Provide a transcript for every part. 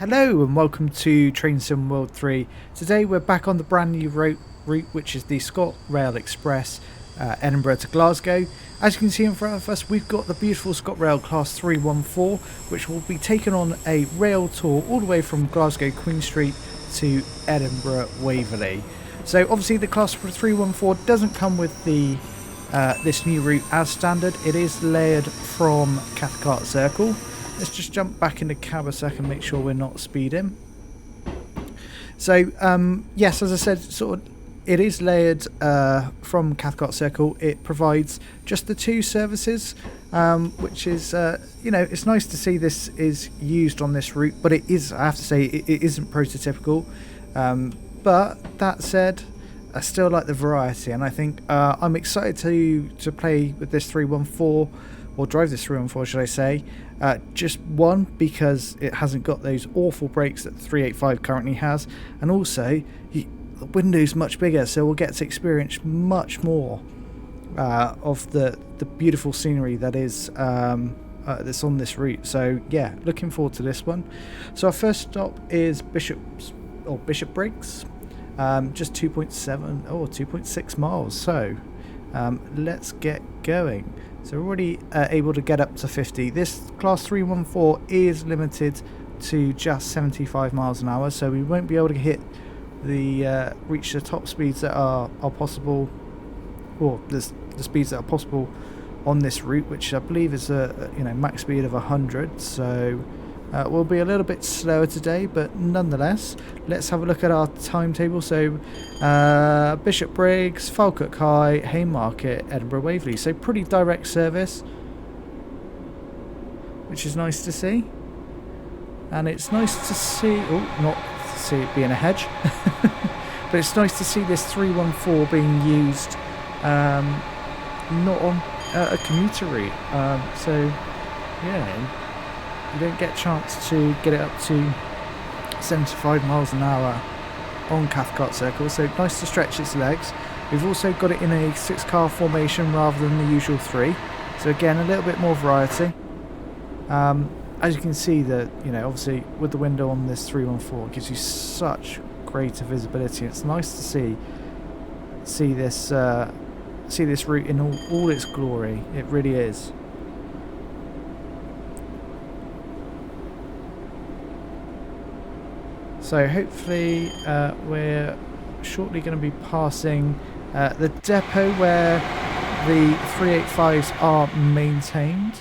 Hello and welcome to Train Sim World 3. Today we're back on the brand new route which is the ScotRail Express, Edinburgh to Glasgow. As you can see in front of us, we've got the beautiful ScotRail Class 314, which will be taking on a rail tour all the way from Glasgow Queen Street to Edinburgh Waverly. So obviously the Class 314 doesn't come with the this new route as standard. It is layered from Cathcart Circle. Let's just jump back into cab a second, make sure we're not speeding. So yes, as I said, it is layered from Cathcart Circle. It provides just the two services, which is it's nice to see this is used on this route, but it is, I have to say, it isn't prototypical. But that said, I still like the variety, and I think I'm excited to play with this 314, or drive this 314 should I say. Just one, because it hasn't got those awful brakes that the 385 currently has, and also the window's much bigger, so we'll get to experience much more of the beautiful scenery that is that's on this route. So yeah, looking forward to this one. So our first stop is Bishopbriggs, just 2.6 miles. So let's get going. So we're already able to get up to 50. This Class 314 is limited to just 75 miles an hour, so we won't be able to hit the reach the top speeds that are possible, or the speeds that are possible on this route, which I believe is a max speed of 100. So we'll be a little bit slower today, but nonetheless, let's have a look at our timetable. So Bishopbriggs, Falkirk High, Haymarket, Edinburgh Waverly. So pretty direct service, which is nice to see. And it's nice to see, not to see it being a hedge, but it's nice to see this 314 being used not on a commuter route. So yeah, you don't get a chance to get it up to 75 miles an hour on Cathcart Circle, so nice to stretch its legs. We've also got it in a 6-car formation rather than the usual 3, so again a little bit more variety. As you can see, that obviously with the window on this 314, it gives you such greater visibility. It's nice to see this route in all its glory. It really is. So hopefully we're shortly going to be passing the depot where the 385s are maintained.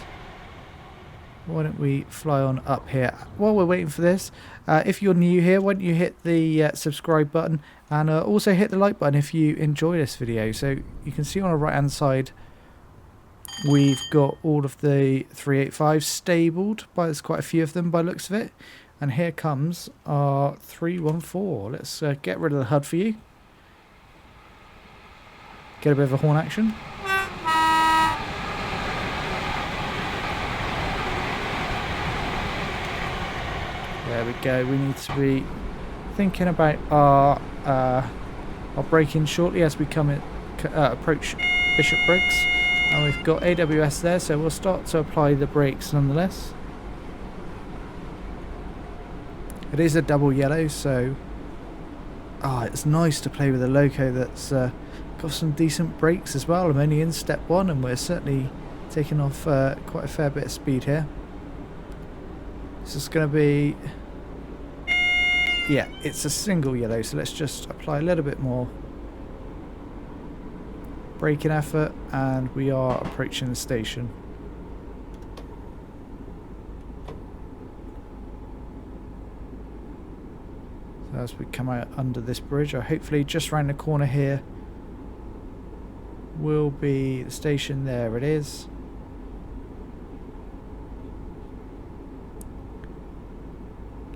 Why don't we fly on up here while we're waiting for this? If you're new here, why don't you hit the subscribe button, and also hit the like button if you enjoy this video. So you can see on the right hand side we've got all of the 385s stabled, there's quite a few of them by the looks of it. And here comes our 314. Let's get rid of the HUD for you. Get a bit of a horn action. There we go. We need to be thinking about our braking shortly as we approach Bishopbriggs. And we've got AWS there, so we'll start to apply the brakes nonetheless. It is a double yellow, so it's nice to play with a loco that's got some decent brakes as well. I'm only in step 1 and we're certainly taking off quite a fair bit of speed here. This is going to be, yeah, it's a single yellow, so let's just apply a little bit more braking effort, and we are approaching the station. As we come out under this bridge, hopefully just round the corner here will be the station. There it is.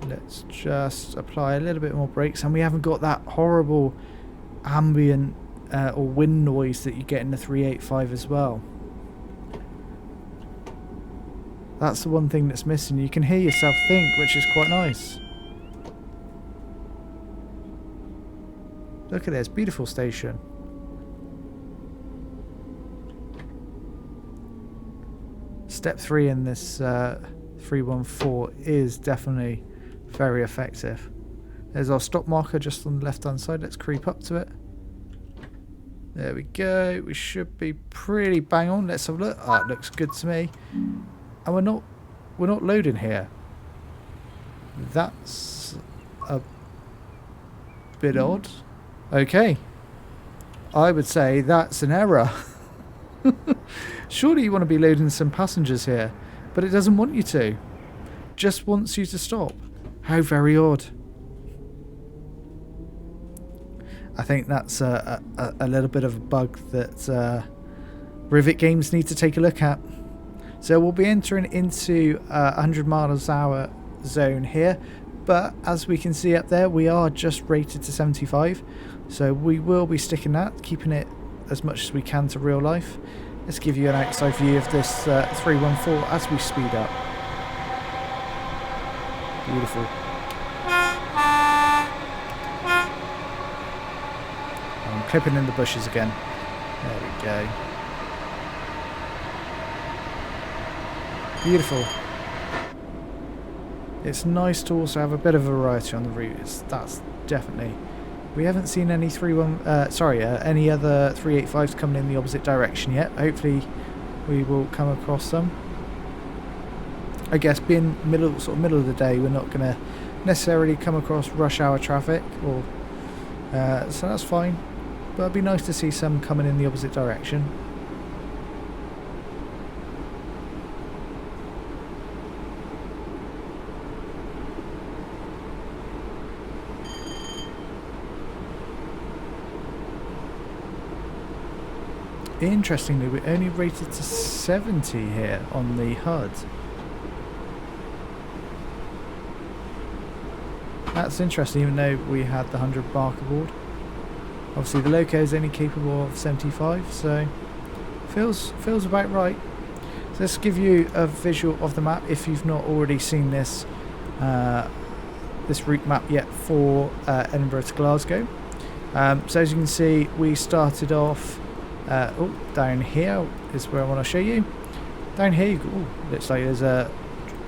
Let's just apply a little bit more brakes, and we haven't got that horrible ambient or wind noise that you get in the 385 as well. That's the one thing that's missing. You can hear yourself think, which is quite nice. Look at this beautiful station. Step 3 in this 314 is definitely Very effective. There's our stop marker just on the left hand side. Let's creep up to it. There we go. We should be pretty bang on. Let's have a look. Oh, it looks good to me. And we're not loading here. That's a bit odd. Okay. I would say that's an error. Surely you want to be loading some passengers here, but it doesn't want you to. Just wants you to stop. How very odd. I think that's a little bit of a bug that Rivet Games need to take a look at. So we'll be entering into 100 miles an hour zone here, but as we can see up there, we are just rated to 75, so we will be sticking that, keeping it as much as we can to real life. Let's give you an outside view of this 314 as we speed up. Beautiful. I'm clipping in the bushes again. There we go. Beautiful. It's nice to also have a bit of variety on the route. That's definitely. We haven't seen any any other 385s coming in the opposite direction yet. Hopefully, we will come across them. I guess being middle of the day, we're not going to necessarily come across rush hour traffic, or so that's fine. But it'd be nice to see some coming in the opposite direction. Interestingly, we're only rated to 70 here on the HUD. That's interesting, even though we had the 100 mark aboard. Obviously the loco is only capable of 75, so feels about right. So let's give you a visual of the map if you've not already seen this this route map yet for Edinburgh to Glasgow. So as you can see, we started off down here is where I want to show you. Down here, looks like there's a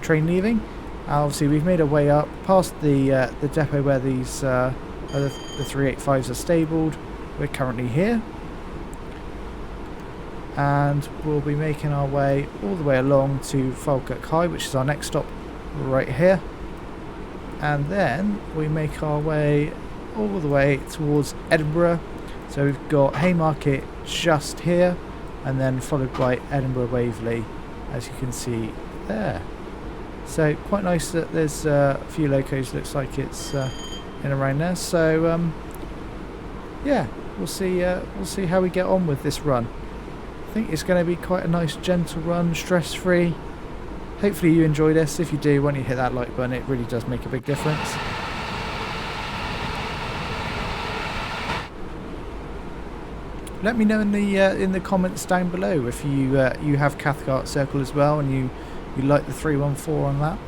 train leaving. Obviously, we've made our way up past the depot where these the 385s are stabled. We're currently here, and we'll be making our way all the way along to Falkirk High, which is our next stop right here. And then we make our way all the way towards Edinburgh. So we've got Haymarket just here, and then followed by Edinburgh Waverly, as you can see there. So quite nice that there's a few locos. Looks like it's in around there. So yeah, we'll see how we get on with this run. I think it's going to be quite a nice, gentle run, stress-free. Hopefully you enjoy this. If you do, when you hit that like button, it really does make a big difference. Let me know in the comments down below if you have Cathcart Circle as well, and you like the 314 on that.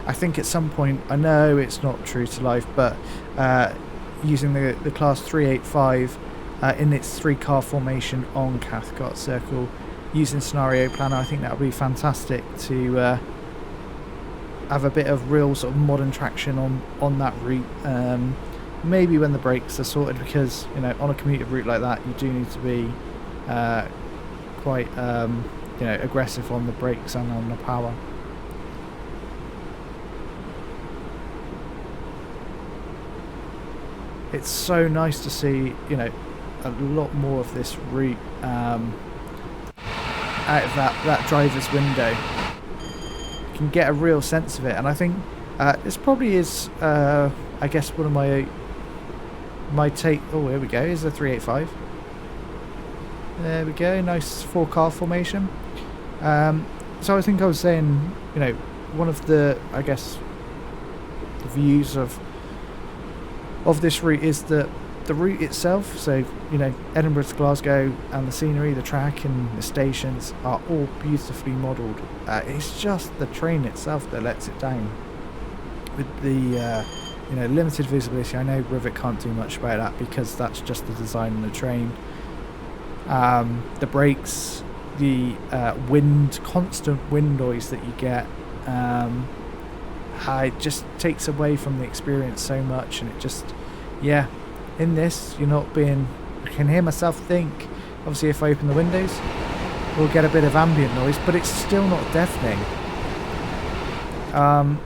I think at some point, I know it's not true to life, but using the class 385 in its 3-car formation on Cathcart Circle, using Scenario Planner, I think that would be fantastic to have a bit of real sort of modern traction on that route. Maybe when the brakes are sorted, because on a commuter route like that, you do need to be quite aggressive on the brakes and on the power. It's so nice to see a lot more of this route out of that driver's window. You can get a real sense of it, and I think this probably is I guess one of my take. Oh, here we go. Here's a 385. There we go. Nice 4-car formation. So I think I was saying, one of the, I guess, the views of this route is that the route itself. So Edinburgh to Glasgow, and the scenery, the track, and the stations are all beautifully modelled. It's just the train itself that lets it down. With the limited visibility, I know Rivet can't do much about that because that's just the design of the train. The brakes, the constant wind noise that you get, it just takes away from the experience so much, and it just, yeah, in this you're not being, I can hear myself think, obviously if I open the windows we'll get a bit of ambient noise, but it's still not deafening.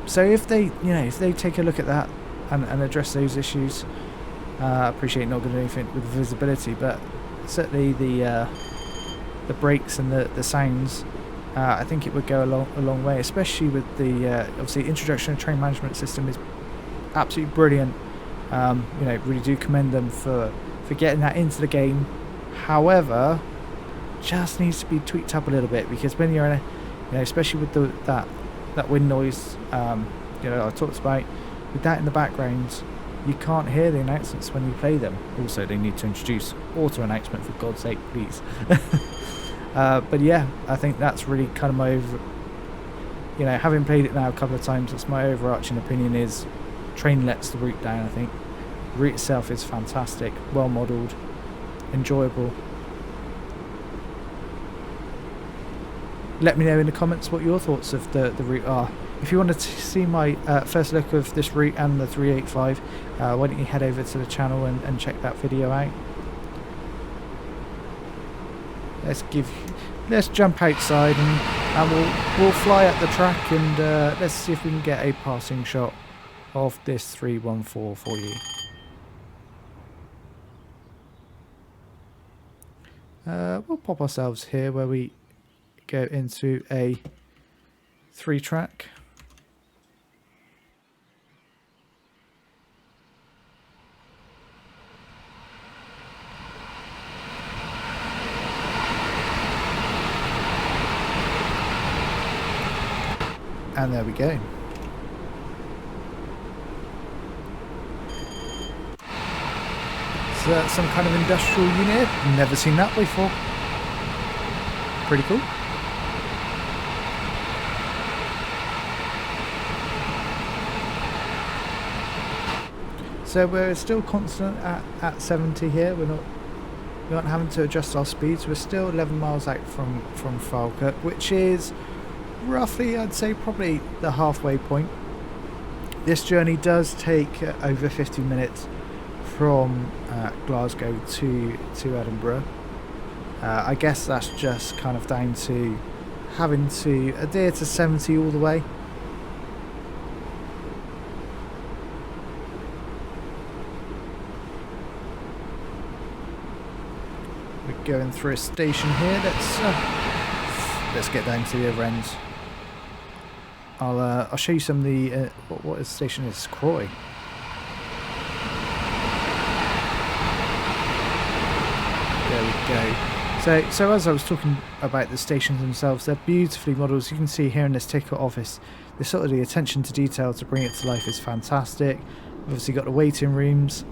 So if they take a look at that and address those issues, I appreciate not going to do anything with visibility, but certainly the brakes and the sounds, I think it would go a long way, especially with the obviously introduction of train management system is absolutely brilliant. Really do commend them for getting that into the game. However, just needs to be tweaked up a little bit, because when you're in a, especially with that wind noise, I talked about, with that in the background, you can't hear the announcements when you play them. Also, they need to introduce auto announcement, for God's sake, please. But yeah, I think that's really kind of my having played it now a couple of times, that's my overarching opinion, is train lets the route down. I think the route itself is fantastic, well modelled, enjoyable. Let me know in the comments what your thoughts of the route are. If you wanted to see my first look of this route and the 385, why don't you head over to the channel and check that video out. Let's jump outside and we'll fly at the track, and let's see if we can get a passing shot of this 314 for you. We'll pop ourselves here where we go into a 3-track. And there we go. So some kind of industrial unit. Never seen that before. Pretty cool. So we're still constant at 70 here. We aren't having to adjust our speeds. We're still 11 miles out from Falkirk, which is roughly, I'd say, probably the halfway point. This journey does take over 50 minutes from Glasgow to Edinburgh. I guess that's just kind of down to having to adhere to 70 all the way. We're going through a station here. Let's get down to the other end. I'll show you some of the what is the station is. Croy. There we go. So as I was talking about the stations themselves, they're beautifully modelled. As you can see here in this ticket office, the attention to detail to bring it to life is fantastic. We've obviously got the waiting rooms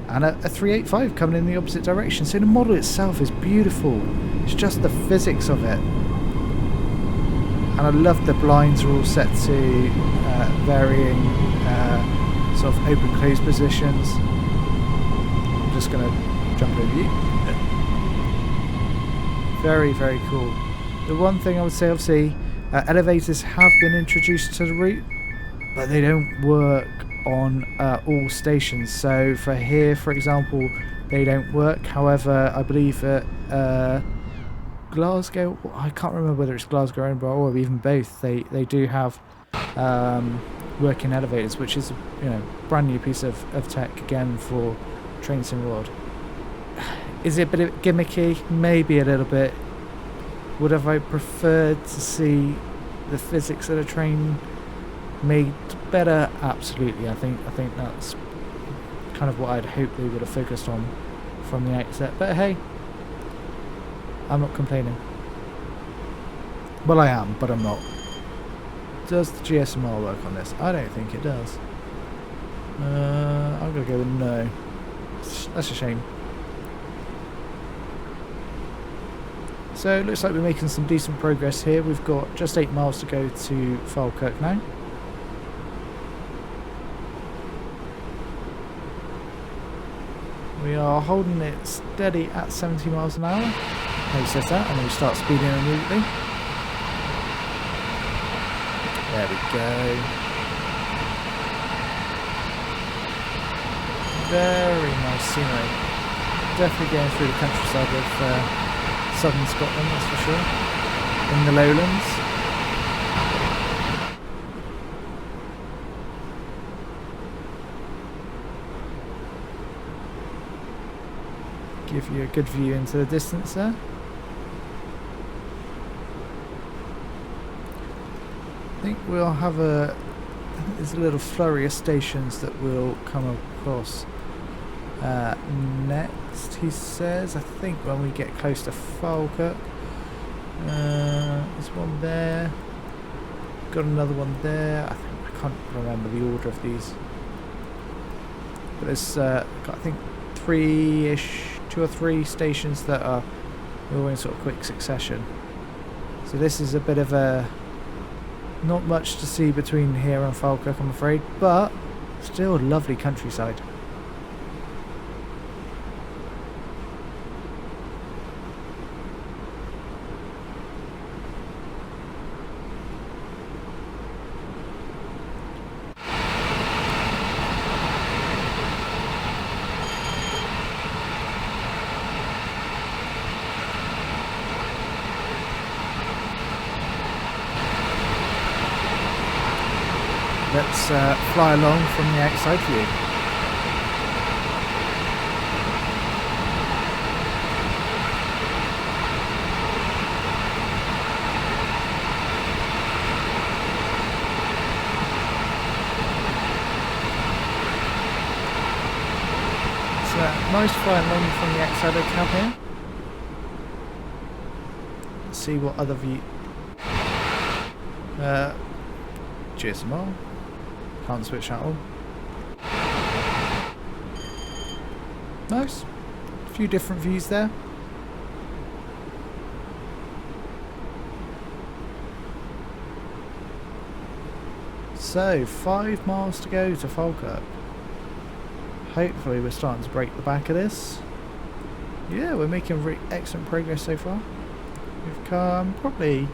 and a 385 coming in the opposite direction. So the model itself is beautiful. It's just the physics of it. And I love the blinds are all set to varying sort of open-close positions. I'm just going to jump over you. Very, very cool. The one thing I would say, obviously, elevators have been introduced to the route, but they don't work on all stations. So for here, for example, they don't work. However, I believe that Glasgow, I can't remember whether it's Glasgow or Edinburgh or even both, they do have working elevators, which is brand new piece of tech again for Train Sim World. Is it a bit gimmicky? Maybe a little bit. Would have I preferred to see the physics of the train made better? Absolutely. I think that's kind of what I'd hoped they would have focused on from the outset. But hey, I'm not complaining. Well, I am, but I'm not. Does the GSMR work on this? I don't think it does. I'm going to go with no. That's a shame. So it looks like we're making some decent progress here. We've got just 8 miles to go to Falkirk now. We are holding it steady at 70 miles an hour. Now you set that, and then we start speeding immediately. There we go. Very nice scenery. Definitely going through the countryside of southern Scotland, that's for sure. In the lowlands. Give you a good view into the distance there. I think we'll have there's a little flurry of stations that we'll come across next, he says. I think when we get close to Falkirk. There's one there. Got another one there. I can't remember the order of these. But there's got, I think, 2 or 3 stations that are all in sort of quick succession. So this is a bit of a... not much to see between here and Falkirk, I'm afraid, but still lovely countryside. Let's fly along from the outside view. It's nice flying along from the outside of the cab here. Let's see what other view... GSMR. Can't switch that on. Nice. A few different views there. So, 5 miles to go to Falkirk. Hopefully we're starting to break the back of this. Yeah, we're making excellent progress so far. We've come probably...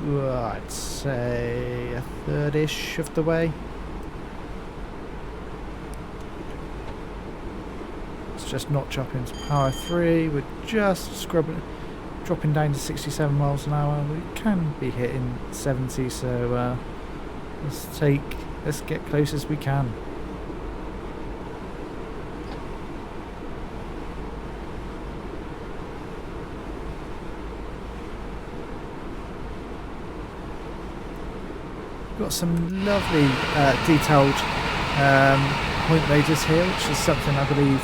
I'd say a third-ish of the way. Let's just notch up into power 3. We're just dropping down to 67 miles an hour. We can be hitting 70, so let's get close as we can. Got some lovely detailed point loaders here, which is something I believe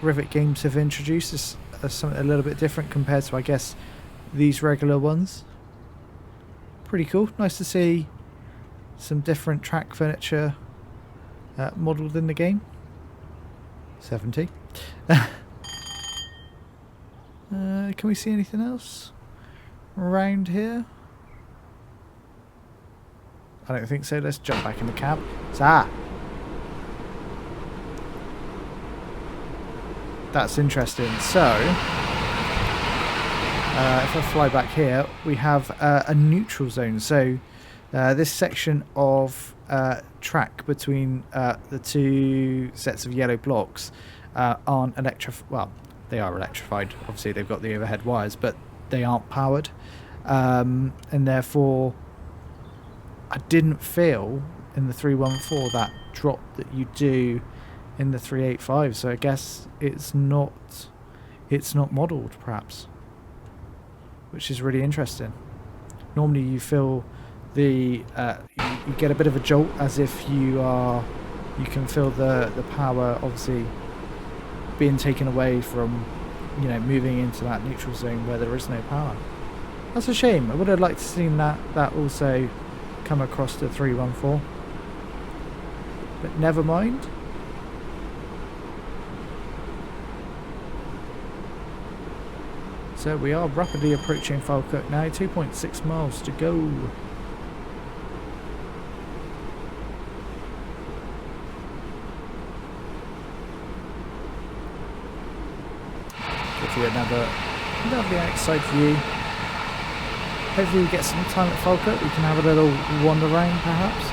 Rivet Games have introduced as something a little bit different compared to, I guess, these regular ones. Pretty cool. Nice to see some different track furniture modelled in the game. 70. Can we see anything else around here? I don't think so. Let's jump back in the cab. That's interesting. So, if I fly back here, we have a neutral zone. So, this section of track between the 2 sets of yellow blocks aren't electrified. Well, they are electrified. Obviously, they've got the overhead wires, but they aren't powered, and therefore I didn't feel in the 314 that drop that you do in the 385. So I guess it's not modelled, perhaps, which is really interesting. Normally, you feel you get a bit of a jolt, as if you can feel the power obviously being taken away from, you know, moving into that neutral zone where there is no power. That's a shame. I would have liked to have seen that also come across the 314, but never mind. So we are rapidly approaching Falkirk now. 2.6 miles to go. Give you another lovely outside view. Hopefully we get some time at Falkirk. We can have a little wander around perhaps.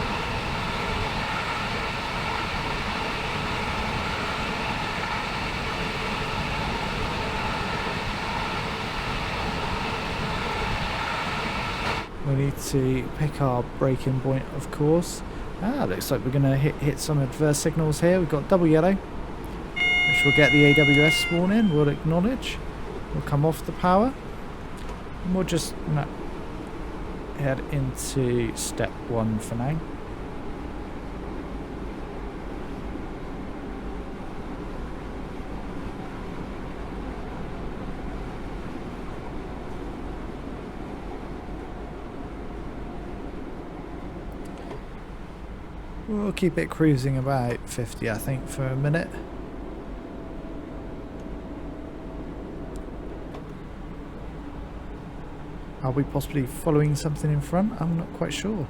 We need to pick our braking point, of course. Looks like we're going to hit some adverse signals here. We've got double yellow, which will get the AWS sworn in. We'll acknowledge. We'll come off the power. And we'll just head into step 1 for now. We'll keep it cruising about 50, I think, for a minute. Are we possibly following something in front? I'm not quite sure.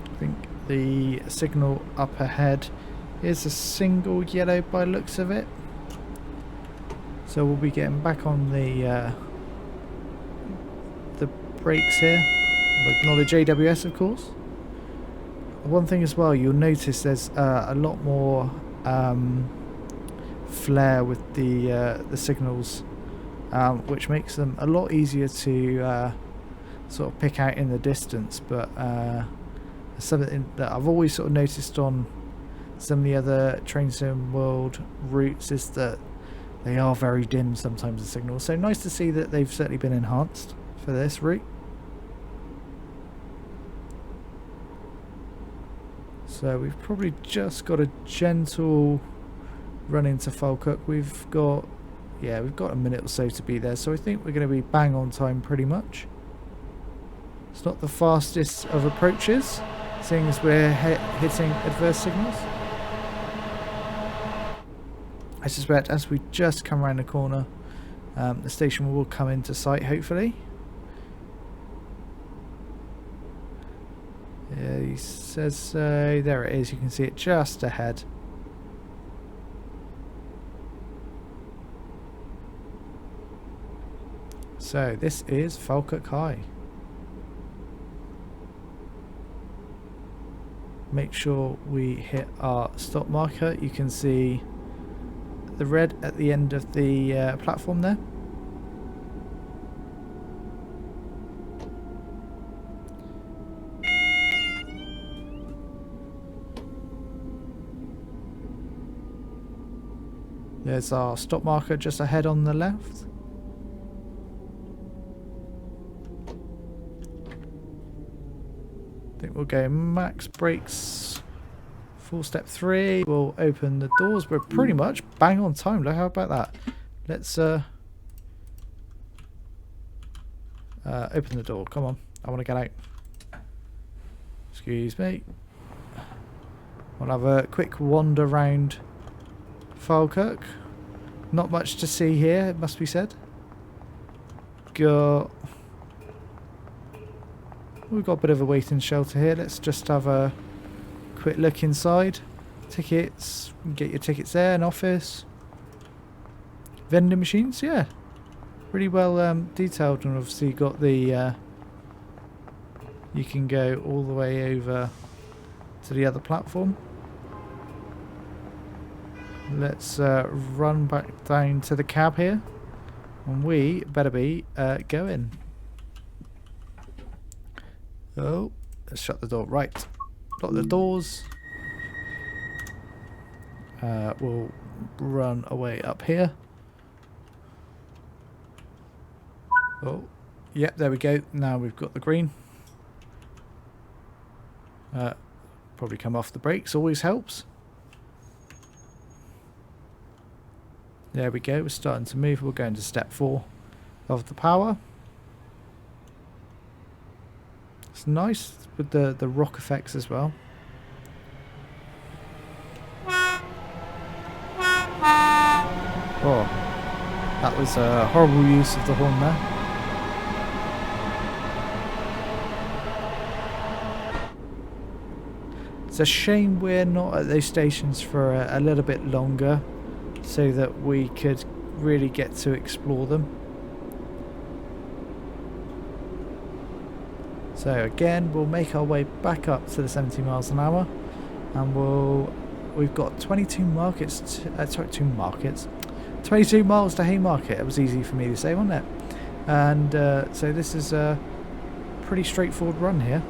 I think the signal up ahead is a single yellow by looks of it. So we'll be getting back on the brakes here. We'll acknowledge AWS, of course. One thing as well, you'll notice there's a lot more flare with the signals, which makes them a lot easier to sort of pick out in the distance. But something that I've always sort of noticed on some of the other Train Sim World routes is that they are very dim sometimes, the signals. So nice to see that they've certainly been enhanced for this route. So we've probably just got a gentle run into Falkirk. We've got a minute or so to be there. So I think we're going to be bang on time pretty much. It's not the fastest of approaches, seeing as we're hitting adverse signals. I suspect as we just come around the corner, the station will come into sight, hopefully. Yeah, he says so. There it is, you can see it just ahead. So this is Falkirk High. Make sure we hit our stop marker. You can see the red at the end of the platform there. There's our stop marker just ahead on the left. I think we'll go max brakes. Full step 3. We'll open the doors. We're pretty much bang on time. Look, how about that? Let's open the door. Come on. I want to get out. Excuse me. We'll have a quick wander round Falkirk. Not much to see here, it must be said. We've got a bit of a waiting shelter here. Let's just have a quick look inside. Tickets, you can get your tickets there. An office, vending machines. Yeah, really well detailed, and obviously got the you can go all the way over to the other platform. Let's run back down to the cab here, and we better be going. Oh, let's shut the door. Right, lock the doors. We'll run away up here. Oh, yep, there we go. Now we've got the green. Probably come off the brakes, always helps. There we go, we're starting to move. We'll go into step 4 of the power. It's nice with the rock effects as well. Oh, that was a horrible use of the horn there. It's a shame we're not at those stations for a little bit longer, so that we could really get to explore them. So again, we'll make our way back up to the 70 miles an hour, and we've got 22 markets, 22 miles to Haymarket. It was easy for me to say, wasn't it? And so this is a pretty straightforward run here.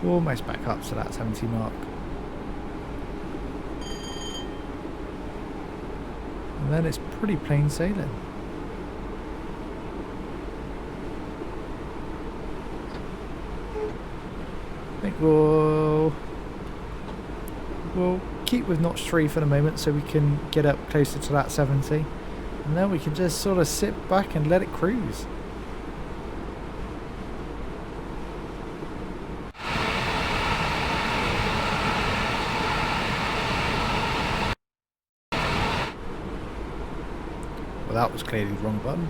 Almost back up to that 70 mark. And then it's pretty plain sailing. I think we'll keep with notch 3 for the moment so we can get up closer to that 70. And then we can just sort of sit back and let it cruise. Well, that was clearly the wrong button.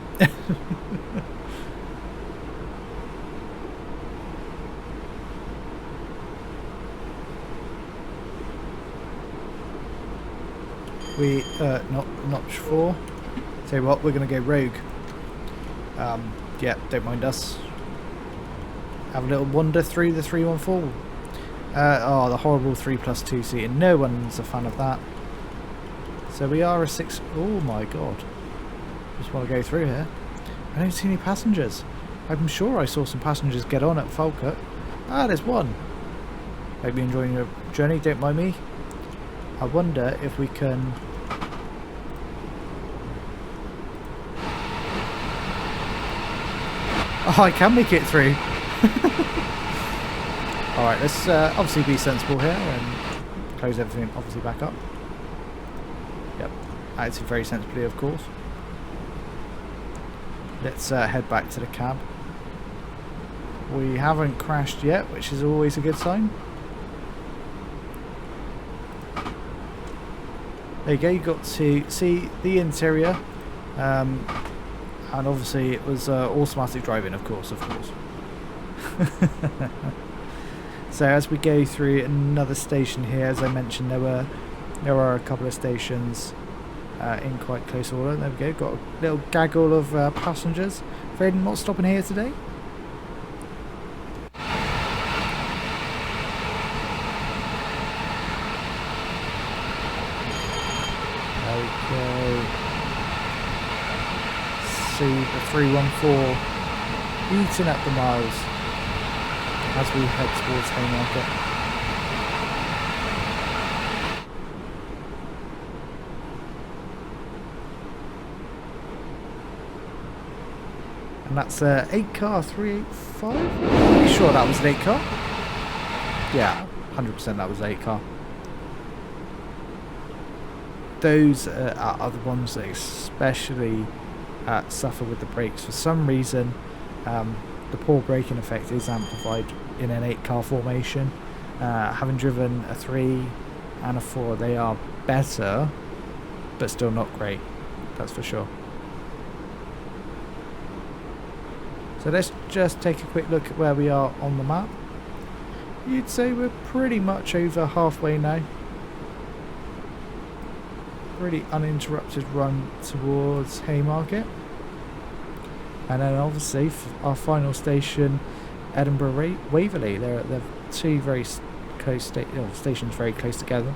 We not notch 4. Tell you what, we're gonna go rogue. Yeah, don't mind us. Have a little wander through the 314. Oh, the horrible 3+2 seating. No one's a fan of that. So we are a 6. Oh my god. Just want to go through here. I don't see any passengers. I'm sure I saw some passengers get on at Falkirk. Ah, there's one. Hope you're enjoying your journey, don't mind me. I wonder if we can... Oh, I can make it through. Alright, let's obviously be sensible here and close everything obviously back up. Yep, acted very sensibly, of course. Let's head back to the cab. We haven't crashed yet, which is always a good sign. There you go, you got to see the interior. And obviously it was automatic driving, of course. So as we go through another station here, as I mentioned, there are a couple of stations in quite close order. There we go, got a little gaggle of passengers. Afraid I'm not stopping here today. There we go. See the 314 eating up the miles as we head towards Haymarket. And that's 8 car 385. Are you sure that was an 8 car? Yeah, 100% that was 8 car. Those are the ones that especially suffer with the brakes. For some reason, the poor braking effect is amplified in an 8 car formation. Having driven a 3 and a 4, they are better, but still not great. That's for sure. So let's just take a quick look at where we are on the map. You'd say we're pretty much over halfway now. Pretty uninterrupted run towards Haymarket. And then obviously our final station, Edinburgh Waverly. They're two very close stations very close together.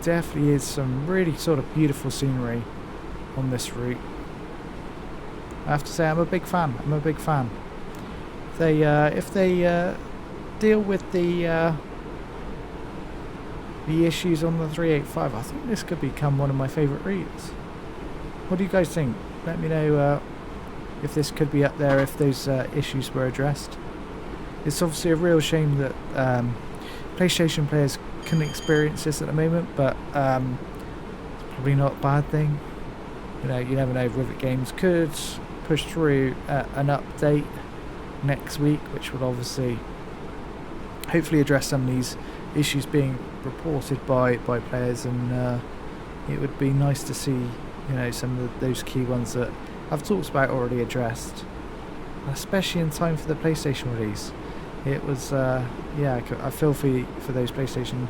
Definitely is some really sort of beautiful scenery on this route. I have to say I'm a big fan. If they deal with the issues on the 385, I think this could become one of my favourite routes. What do you guys think? Let me know if this could be up there if those issues were addressed. It's obviously a real shame that PlayStation players couldn't experience this at the moment, but it's probably not a bad thing. You know, you never know. Rivet Games could push through an update next week, which will obviously hopefully address some of these issues being reported by players, and it would be nice to see, you know, some of those key ones that I've talked about already addressed, especially in time for the PlayStation release. It was yeah, I feel for those PlayStation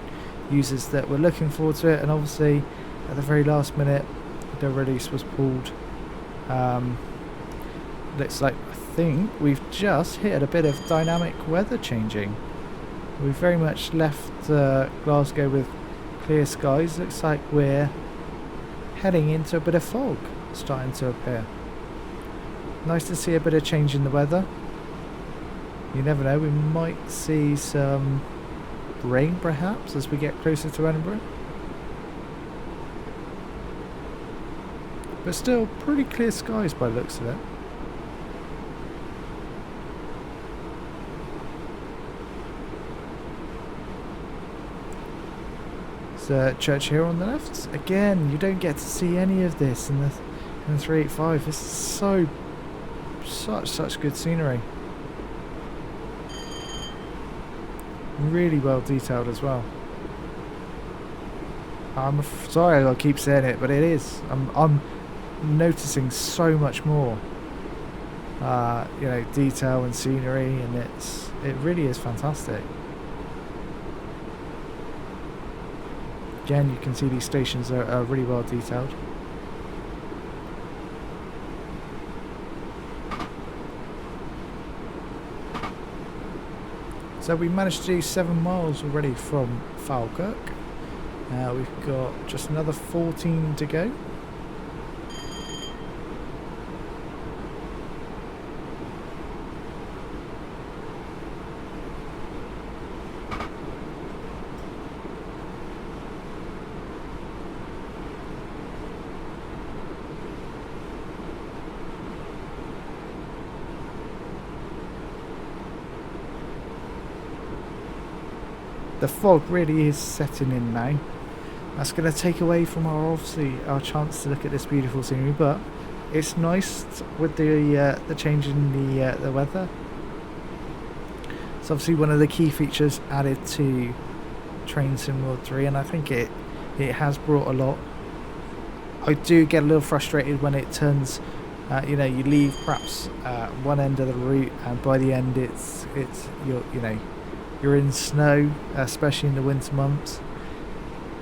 users that were looking forward to it, and obviously at the very last minute the release was pulled. Looks like, I think we've just hit a bit of dynamic weather changing. We've very much left Glasgow with clear skies. Looks like we're heading into a bit of fog starting to appear. Nice to see a bit of change in the weather. You never know, we might see some rain perhaps as we get closer to Edinburgh. But still pretty clear skies by the looks of it. There's a church here on the left. Again, you don't get to see any of this in the 385. This is such good scenery. Really well detailed as well. I'm sorry I keep saying it, but it is. I'm noticing so much more, you know, detail and scenery, and it really is fantastic. Again, you can see these stations are really well detailed. So we managed to do 7 miles already from Falkirk. We've got just another 14 to go. The fog really is setting in now. That's going to take away from our chance to look at this beautiful scenery, but it's nice with the change in the weather. It's obviously one of the key features added to Train Sim World 3, and I think it has brought a lot. I do get a little frustrated when it turns, you know, you leave perhaps one end of the route, and by the end you're in snow, especially in the winter months.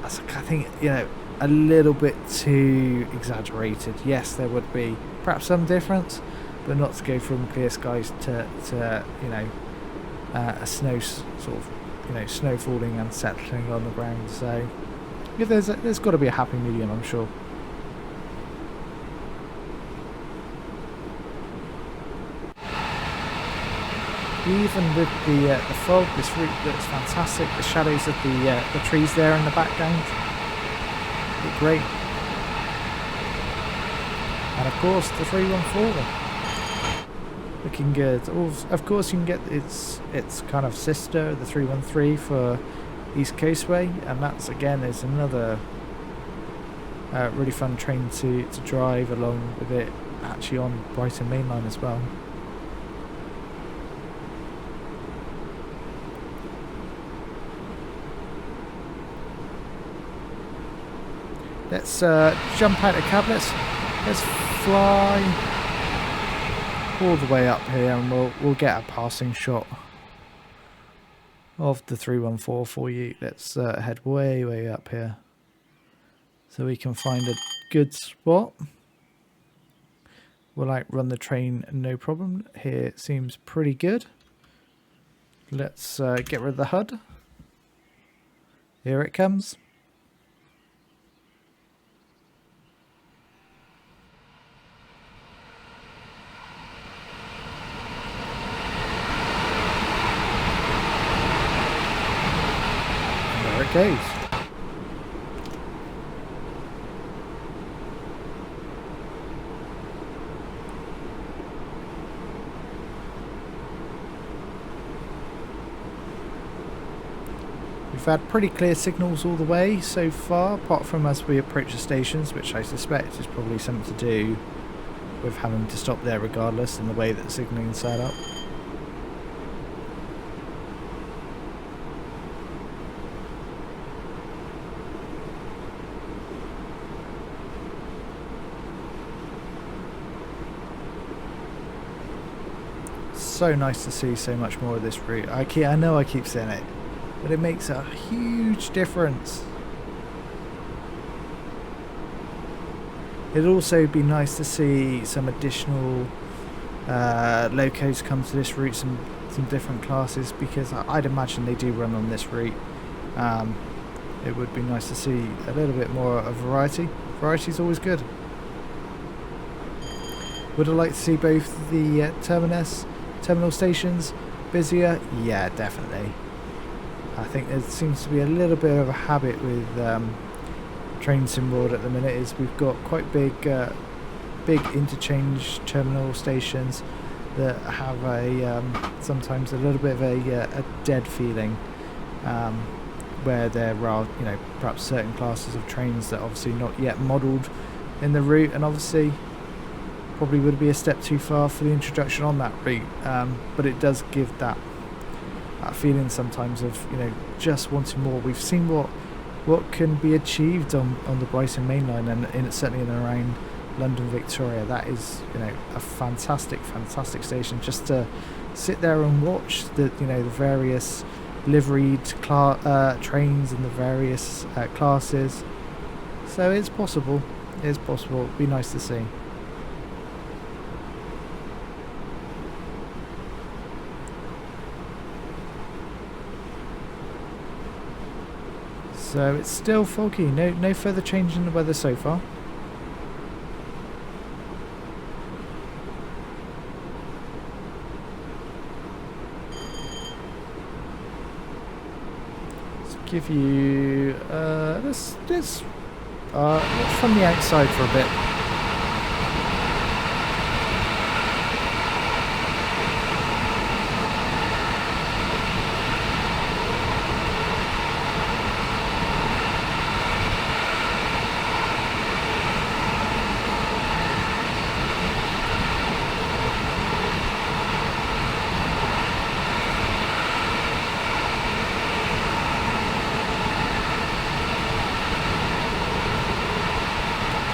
I think, you know, a little bit too exaggerated. Yes, there would be perhaps some difference, but not to go from clear skies to you know, a snow sort of, you know, snow falling and settling on the ground. So yeah, there's got to be a happy medium, I'm sure. Even with the fog, this route looks fantastic. The shadows of the trees there in the background look great. And of course the 314 looking good. Of course you can get its kind of sister, the 313 for East Coastway, and that's again is another really fun train to drive along with it, actually on Brighton Main Line as well. Let's jump out of cab. Let's fly all the way up here, and we'll get a passing shot of the 314 for you. Let's head way up here so we can find a good spot. We'll outrun the train, no problem. Here it seems pretty good. Let's get rid of the HUD. Here it comes. There it goes. We've had pretty clear signals all the way so far, apart from as we approach the stations, which I suspect is probably something to do with having to stop there regardless in the way that the signalling is set up. So nice to see so much more of this route. I know I keep saying it, but it makes a huge difference. It'd also be nice to see some additional locos come to this route, some different classes, because I'd imagine they do run on this route. It would be nice to see a little bit more of variety. Variety is always good. Would I like to see both the terminal stations busier? Yeah, definitely. I think there seems to be a little bit of a habit with Train Sim World at the minute, is we've got quite big interchange terminal stations that have a sometimes a little bit of a dead feeling, where there are, you know, perhaps certain classes of trains that are obviously not yet modelled in the route, and obviously probably would be a step too far for the introduction on that route, but it does give that feeling sometimes of, you know, just wanting more. We've seen what can be achieved on the Brighton Main Line, and certainly in and around London Victoria. That is, you know, a fantastic station just to sit there and watch the, you know, the various liveried trains and the various classes. So it's possible. It'd be nice to see. So it's still foggy, no further change in the weather so far. Let's give you let's from the outside for a bit.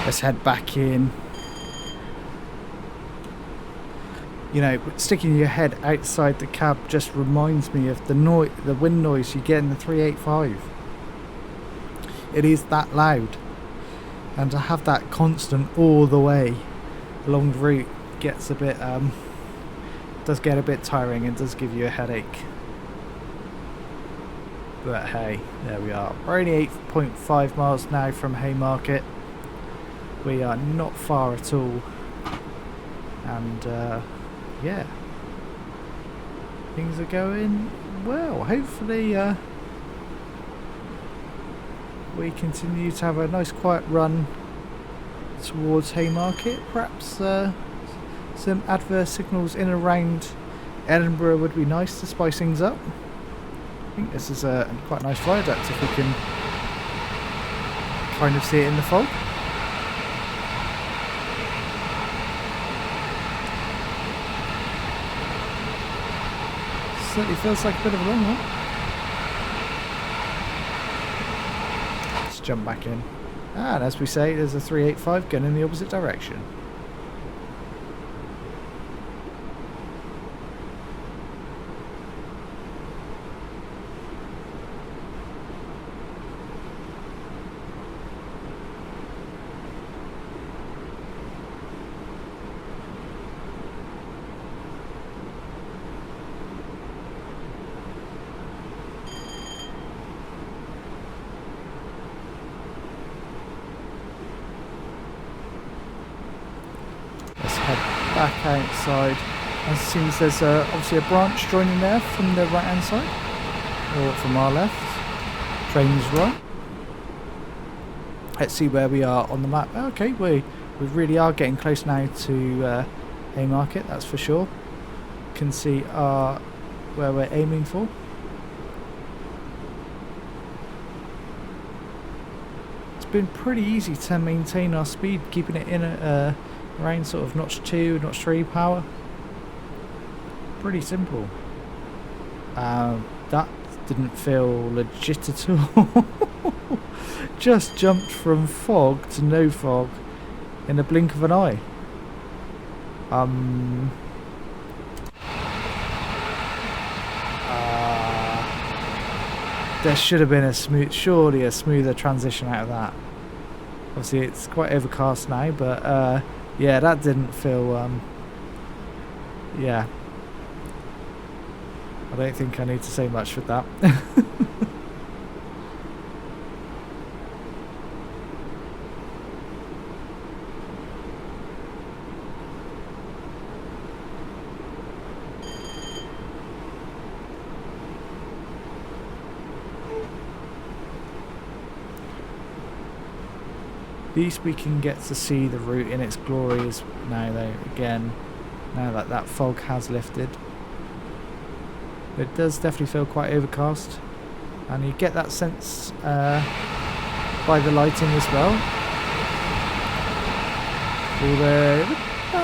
Let's head back in. You know, sticking your head outside the cab just reminds me of the wind noise you get in the 385. It is that loud, and to have that constant all the way along the route gets a bit does get a bit tiring and does give you a headache. But hey, there we are. We're only 8.5 miles now from Haymarket. We are not far at all, and yeah, things are going well. Hopefully we continue to have a nice quiet run towards Haymarket. Perhaps some adverse signals in and around Edinburgh would be nice to spice things up. I think this is a quite nice viaduct if we can kind of see it in the fog. Certainly feels like a bit of a long one. Let's jump back in. And as we say, there's a 385 going in the opposite direction. Back outside, and it seems there's obviously a branch joining there from the right hand side, or from our left. Train's right. Let's see where we are on the map. Okay, we really are getting close now to Haymarket, that's for sure. Can see where we're aiming for. been pretty easy to maintain our speed, keeping it in around sort of notch 2, notch 3 power. Pretty simple. That didn't feel legit at all. Just jumped from fog to no fog in the blink of an eye. There should have been surely a smoother transition out of that. Obviously it's quite overcast now, but yeah, that didn't feel yeah. I don't think I need to say much with that. At least we can get to see the route in its glory now though, again, now that that fog has lifted. It does definitely feel quite overcast, and you get that sense by the lighting as well. Although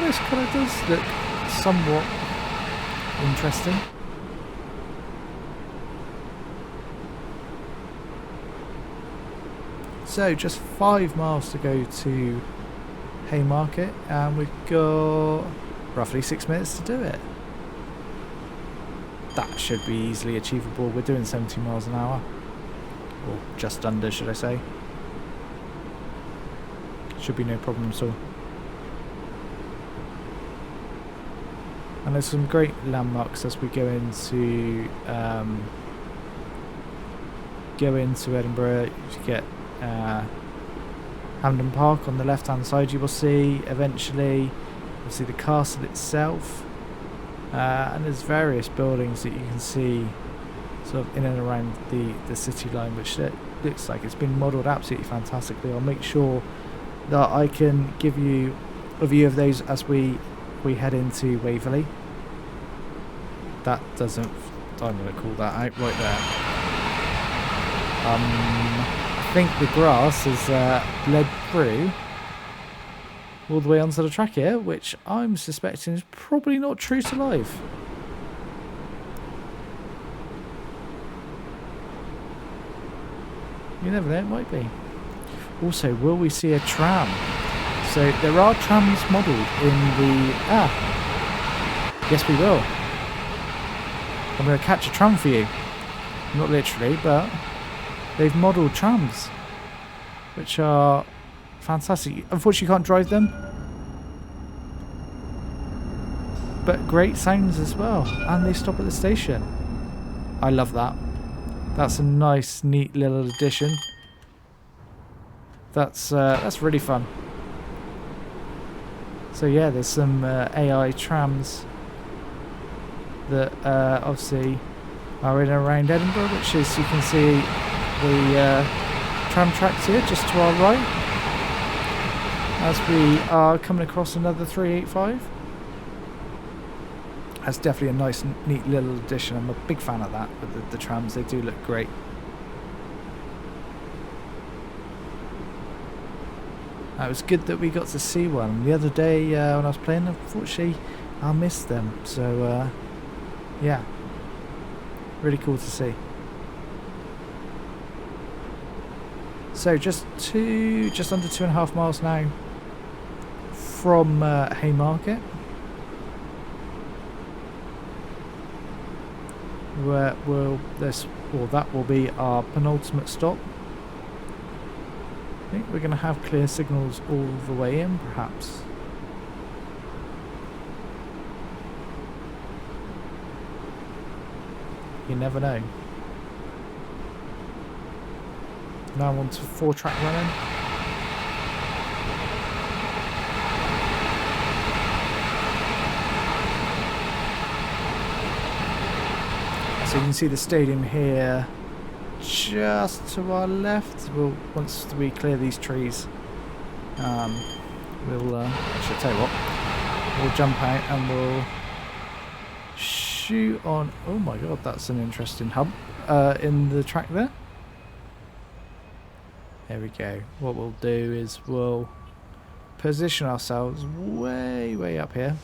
this colour does look somewhat interesting. So just 5 miles to go to Haymarket, and we've got roughly 6 minutes to do it. That should be easily achievable. We're doing 70 miles an hour, or just under, should I say. Should be no problem at all. And there's some great landmarks as we go into Edinburgh. You get Hampden Park on the left hand side, you will see eventually. You'll see the castle itself, and there's various buildings that you can see sort of in and around the city line, which looks like it's been modelled absolutely fantastically. I'll make sure that I can give you a view of those as we head into Waverly. That doesn't, I'm going to call that out right there. I think the grass is bled through all the way onto the track here, which I'm suspecting is probably not true to life. You never know, it might be. Also, will we see a tram? So there are trams modelled in the... yes we will. I'm going to catch a tram for you. Not literally, but they've modelled trams, which are fantastic. Unfortunately you can't drive them, but great sounds as well, and they stop at the station. I love that. That's a nice, neat little addition. That's really fun. So yeah, there's some AI trams that obviously are in and around Edinburgh, which is, you can see the tram tracks here just to our right as we are coming across another 385. That's definitely a nice, neat little addition. I'm a big fan of that with the trams. They do look great. It was good that we got to see one. The other day when I was playing, unfortunately I missed them. So yeah, really cool to see. So just under 2.5 miles now from Haymarket, where that will be our penultimate stop. I think we're going to have clear signals all the way in, perhaps. You never know. Now I'm on to 4-track running. So you can see the stadium here just to our left. Once we clear these trees, we'll actually tell you what, we'll jump out and we'll shoot on. Oh my god, that's an interesting hump in the track there. There we go. What we'll do is we'll position ourselves way up here.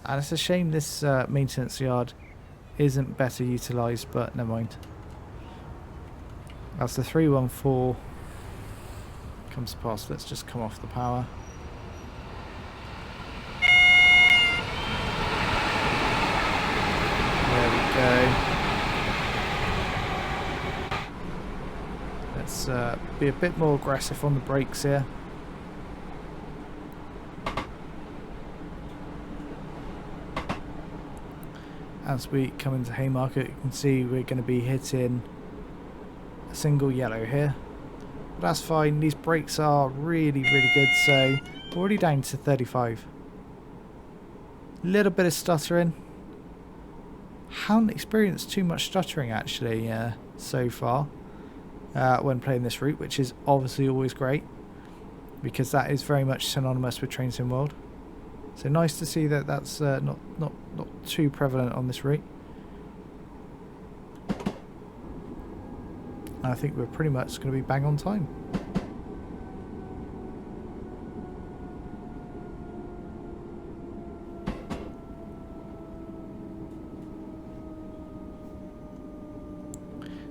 And it's a shame this maintenance yard isn't better utilised, but never mind. As the 314 comes past, let's just come off the power. There we go. Let's be a bit more aggressive on the brakes here. As we come into Haymarket, you can see we're going to be hitting a single yellow here. But that's fine, these brakes are really good, so we're already down to 35. Little bit of stuttering. Haven't experienced too much stuttering actually so far when playing this route, which is obviously always great, because that is very much synonymous with Train Sim World. So nice to see that that's not too prevalent on this route. I think we're pretty much going to be bang on time.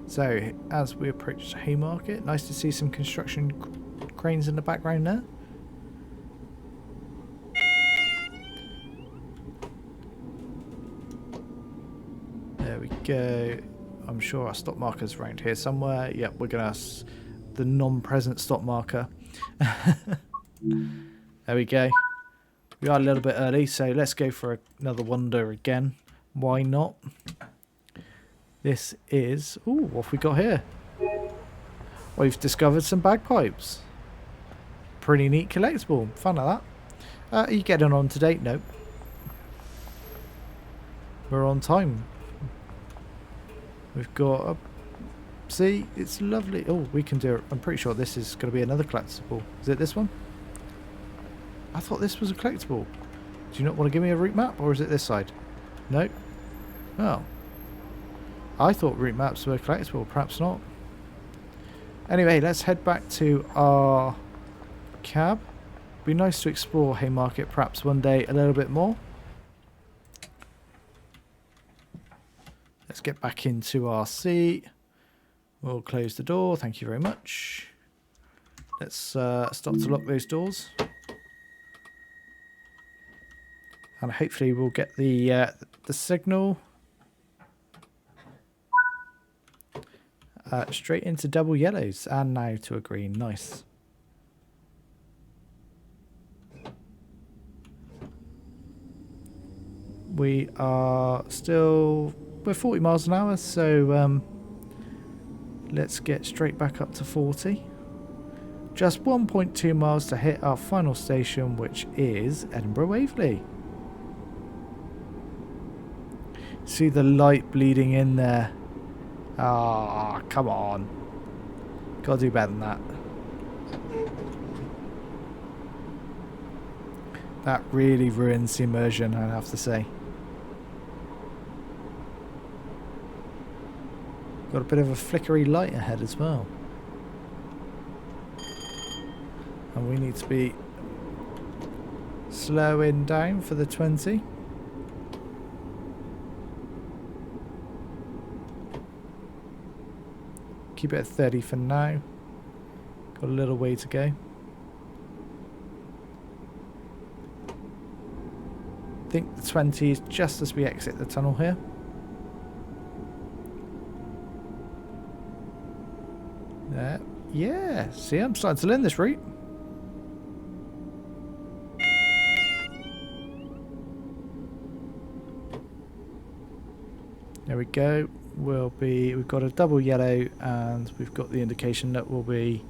So as we approach Haymarket, nice to see some construction cranes in the background there. There we go. I'm sure our stop marker's around here somewhere. Yep, we're going to the non-present stop marker. There we go. We are a little bit early, so let's go for another wander again. Why not? This is... Ooh, what have we got here? We've discovered some bagpipes. Pretty neat collectible. Fun like that. Are you getting on to date? Nope. We're on time. We've got a... See, it's lovely. Oh, we can do it. I'm pretty sure this is going to be another collectible. Is it this one? I thought this was a collectible. Do you not want to give me a route map, or is it this side? No. Oh. I thought route maps were collectible. Perhaps not. Anyway, let's head back to our cab. Be nice to explore Haymarket perhaps one day a little bit more. Let's get back into our seat. We'll close the door. Thank you very much. Let's start to lock those doors. And hopefully we'll get the signal straight into double yellows, and now to a green. Nice. We are still... We're 40 miles an hour, so let's get straight back up to 40. Just 1.2 miles to hit our final station, which is Edinburgh Waverly. See the light bleeding in there. Ah, oh, come on. Gotta do better than that. That really ruins the immersion, I have to say. Got a bit of a flickery light ahead as well. And we need to be slowing down for the 20. Keep it at 30 for now. Got a little way to go. I think the 20 is just as we exit the tunnel here. Yeah, see, I'm starting to learn this route. There we go. We've got a double yellow, and we've got the indication that we'll be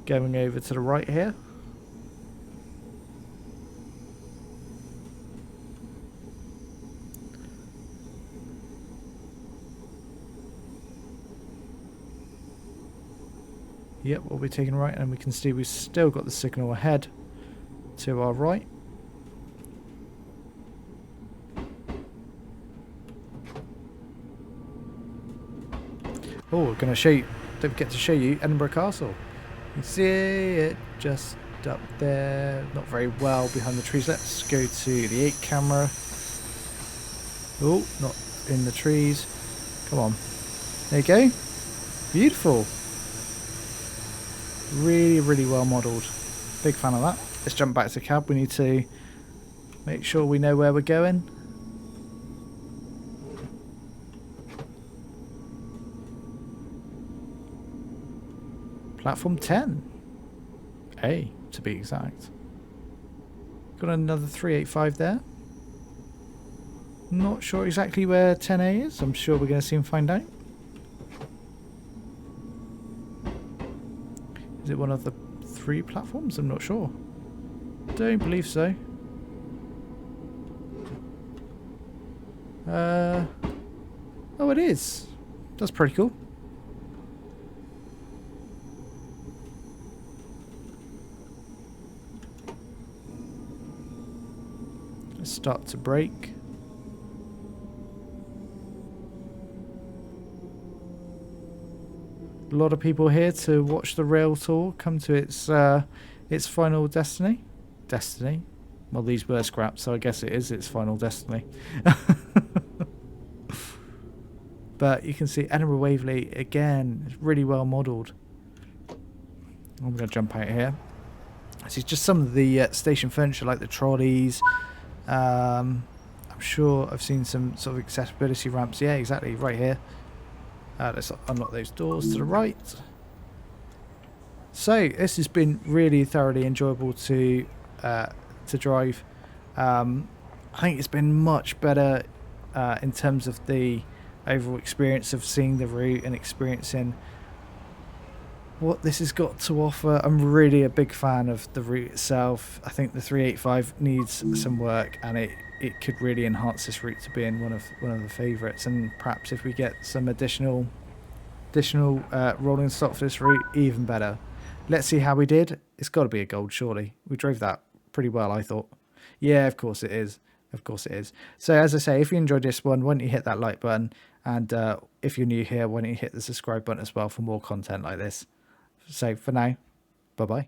going over to the right here. Yep, we'll be taking right, and we can see we've still got the signal ahead to our right. Oh, we're going to show you, don't forget to show you Edinburgh Castle. You can see it just up there, not very well behind the trees. Let's go to the 8 camera. Oh, not in the trees. Come on. There you go. Beautiful. Really, really well modelled. Big fan of that. Let's jump back to the cab. We need to make sure we know where we're going. Platform 10. A, to be exact. Got another 385 there. Not sure exactly where 10A is. I'm sure we're going to soon find out. Is it one of the 3 platforms? I'm not sure. Don't believe so. Oh, it is. That's pretty cool. Let's start to brake. A lot of people here to watch the rail tour come to its final destiny. Well, these were scrapped, so I guess it is its final destiny. But you can see Edinburgh Waverly again. It's really well modelled. I'm going to jump out here. This is just some of the station furniture, like the trolleys. I'm sure I've seen some sort of accessibility ramps. Yeah, exactly, right here. Let's unlock those doors to the right. So this has been really thoroughly enjoyable to drive. I think it's been much better in terms of the overall experience of seeing the route and experiencing what this has got to offer. I'm really a big fan of the route itself. I think the 385 needs some work, and it could really enhance this route to being one of the favourites. And perhaps if we get some additional rolling stock for this route, even better. Let's see how we did. It's got to be a gold, surely. We drove that pretty well, I thought. Yeah, of course it is. Of course it is. So as I say, if you enjoyed this one, why don't you hit that like button? And if you're new here, why don't you hit the subscribe button as well for more content like this? So for now, bye-bye.